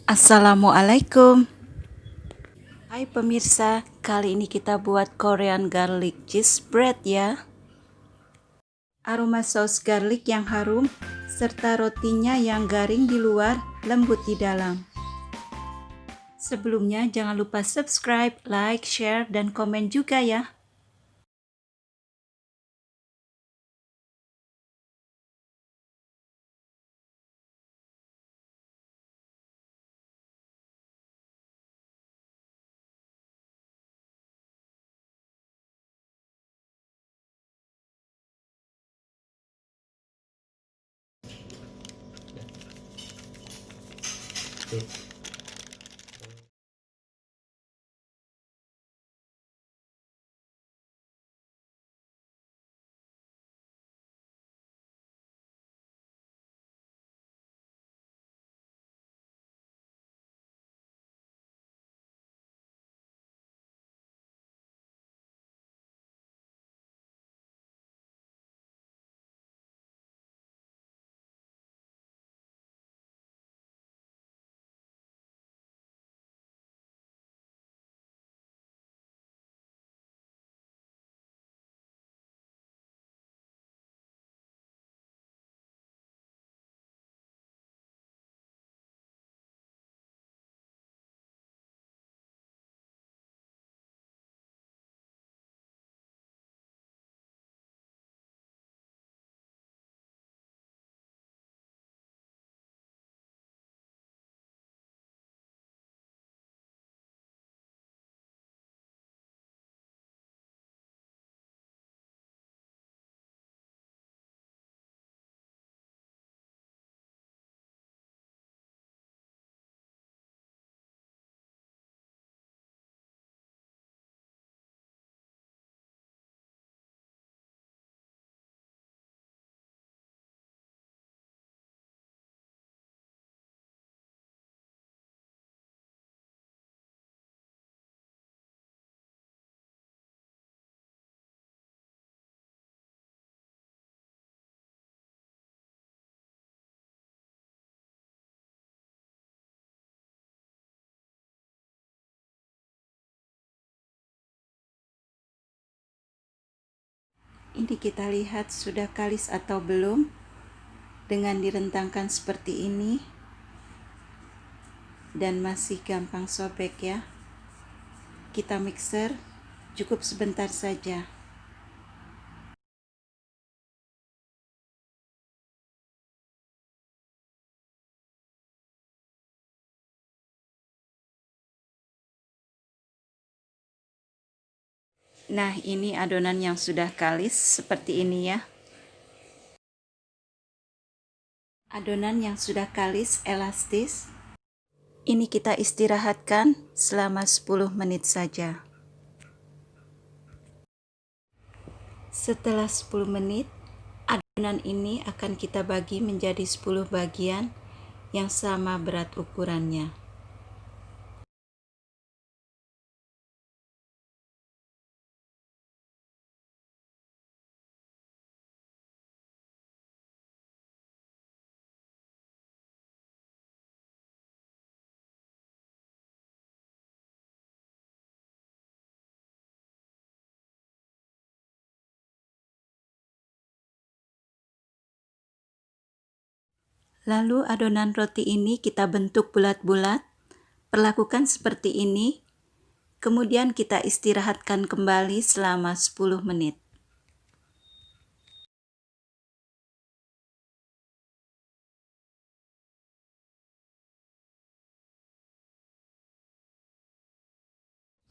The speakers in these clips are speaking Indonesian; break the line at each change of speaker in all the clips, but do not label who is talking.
Assalamualaikum. Hai pemirsa, kali ini kita buat Korean garlic cheese bread ya. Aroma saus garlic yang harum serta rotinya yang garing di luar, lembut di dalam. Sebelumnya jangan lupa subscribe, like, share, dan komen juga ya. Ini kita lihat sudah kalis atau belum. Dengan direntangkan seperti ini dan masih gampang sobek ya. Kita mixer cukup sebentar saja. Nah, ini adonan yang sudah kalis seperti ini ya. Adonan yang sudah kalis, elastis. Ini kita istirahatkan selama 10 menit saja. Setelah 10 menit, adonan ini akan kita bagi menjadi 10 bagian yang sama berat ukurannya. Lalu adonan roti ini kita bentuk bulat-bulat, perlakukan seperti ini, kemudian kita istirahatkan kembali selama 10 menit.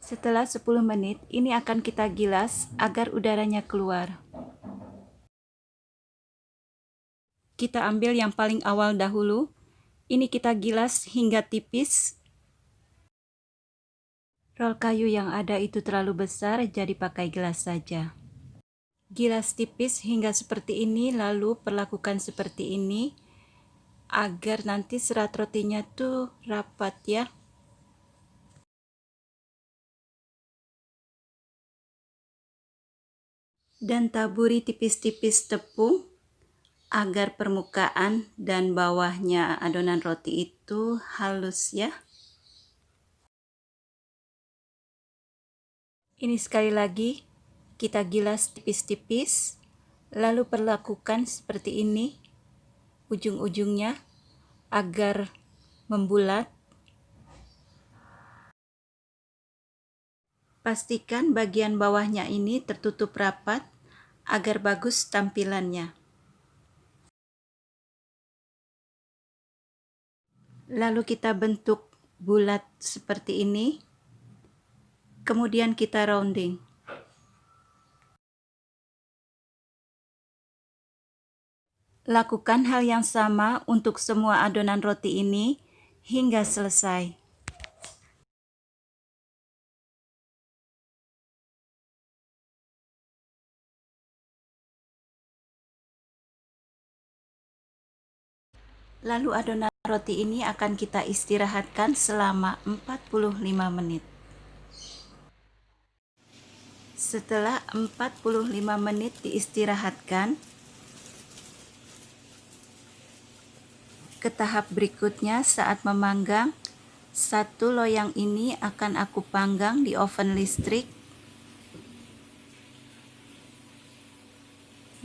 Setelah 10 menit, ini akan kita gilas agar udaranya keluar. Kita ambil yang paling awal dahulu. Ini kita gilas hingga tipis. Rol kayu yang ada itu terlalu besar, jadi pakai gelas saja. Gilas tipis hingga seperti ini, lalu perlakukan seperti ini agar nanti serat rotinya tuh rapat ya. Dan taburi tipis-tipis tepung agar permukaan dan bawahnya adonan roti itu halus ya. Ini sekali lagi kita gilas tipis-tipis, lalu perlakukan seperti ini ujung-ujungnya agar membulat. Pastikan bagian bawahnya ini tertutup rapat agar bagus tampilannya. Lalu kita bentuk bulat seperti ini, kemudian kita rounding. Lakukan hal yang sama untuk semua adonan roti ini hingga selesai. Lalu adonan roti ini akan kita istirahatkan selama 45 menit. Setelah 45 menit diistirahatkan, ke tahap berikutnya saat memanggang, satu loyang ini akan aku panggang di oven listrik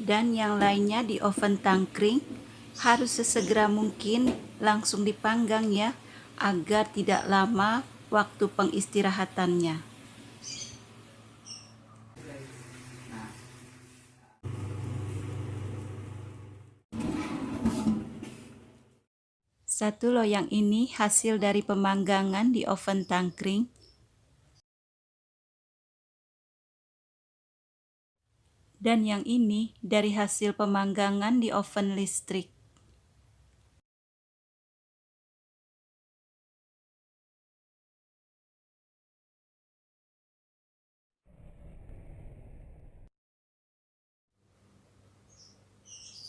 dan yang lainnya di oven tangkring. Harus sesegera mungkin langsung dipanggang ya, agar tidak lama waktu pengistirahatannya. Satu loyang ini hasil dari pemanggangan di oven tangkring. Dan yang ini dari hasil pemanggangan di oven listrik.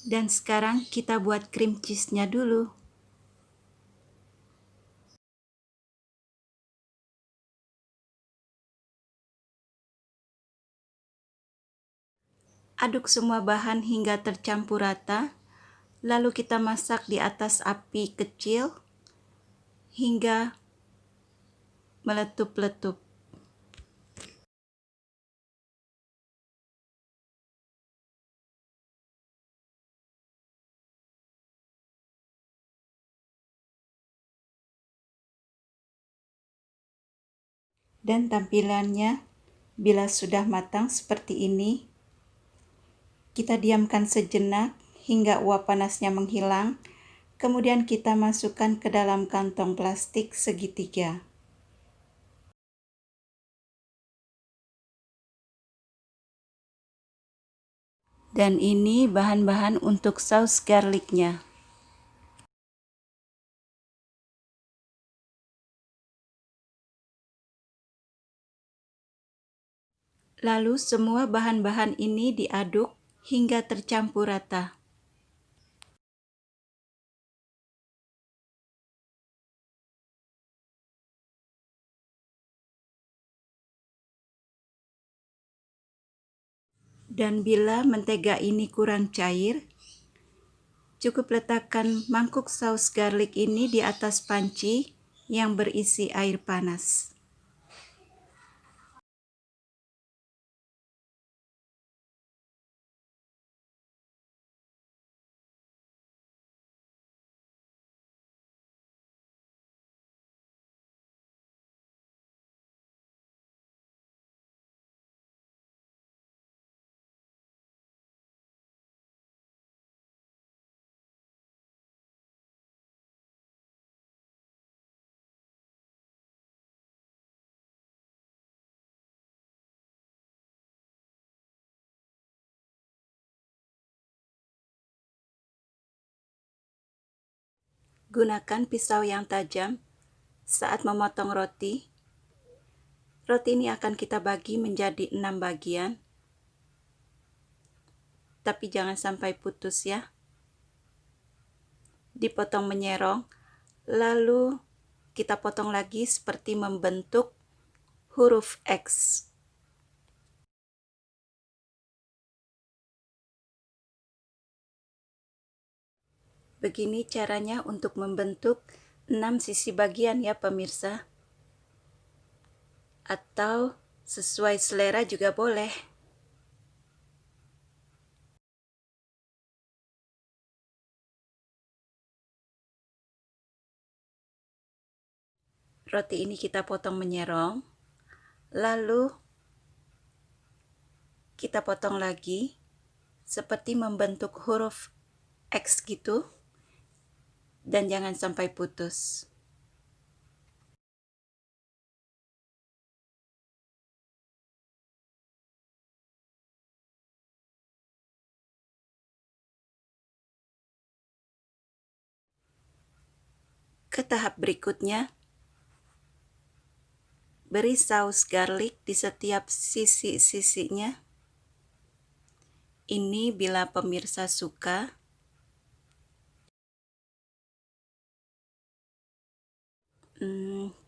Dan sekarang kita buat cream cheese-nya dulu. Aduk semua bahan hingga tercampur rata, lalu kita masak di atas api kecil hingga meletup-letup. Dan tampilannya bila sudah matang seperti ini, kita diamkan sejenak hingga uap panasnya menghilang, kemudian kita masukkan ke dalam kantong plastik segitiga. Dan ini bahan-bahan untuk saus garlicnya. Lalu semua bahan-bahan ini diaduk hingga tercampur rata. Dan bila mentega ini kurang cair, cukup letakkan mangkuk saus garlic ini di atas panci yang berisi air panas. Gunakan pisau yang tajam saat memotong roti. Roti ini akan kita bagi menjadi 6 bagian. Tapi jangan sampai putus ya. Dipotong menyerong, lalu kita potong lagi seperti membentuk huruf X. Begini caranya untuk membentuk 6 sisi bagian ya pemirsa. Atau sesuai selera juga boleh. Roti ini kita potong menyerong, lalu kita potong lagi seperti membentuk huruf X gitu, dan jangan sampai putus. Ke tahap berikutnya, beri saus garlic di setiap sisi-sisinya. Ini bila pemirsa suka.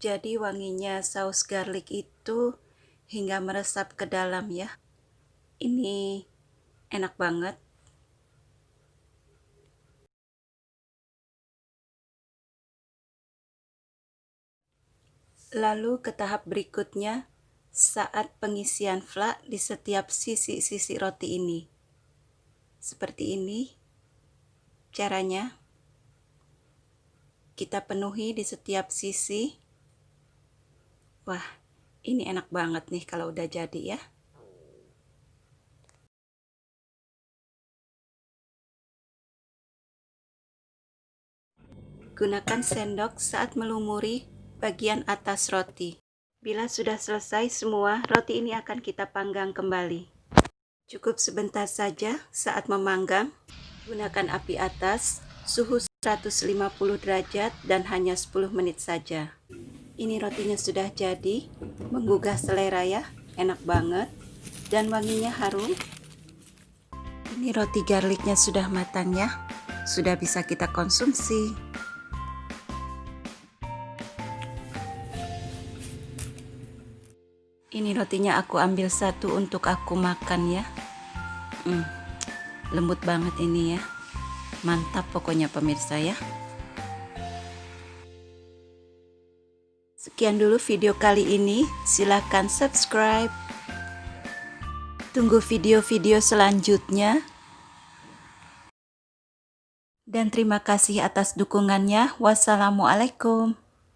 Jadi wanginya saus garlic itu hingga meresap ke dalam ya. Ini enak banget. Lalu ke tahap berikutnya, saat pengisian fla di setiap sisi-sisi roti ini. Seperti ini caranya. Kita penuhi di setiap sisi. Wah, ini enak banget nih kalau udah jadi ya. Gunakan sendok saat melumuri bagian atas roti. Bila sudah selesai semua, roti ini akan kita panggang kembali. Cukup sebentar saja saat memanggang. Gunakan api atas, suhu 150 derajat dan hanya 10 menit saja. Ini rotinya sudah jadi, menggugah selera ya, enak banget, dan wanginya harum. Ini roti garlicnya sudah matang ya, sudah bisa kita konsumsi. Ini rotinya aku ambil satu untuk aku makan ya. Lembut banget ini ya. Mantap pokoknya pemirsa ya. Sekian dulu video kali ini. Silahkan subscribe. Tunggu video-video selanjutnya. Dan terima kasih atas dukungannya. Wassalamualaikum.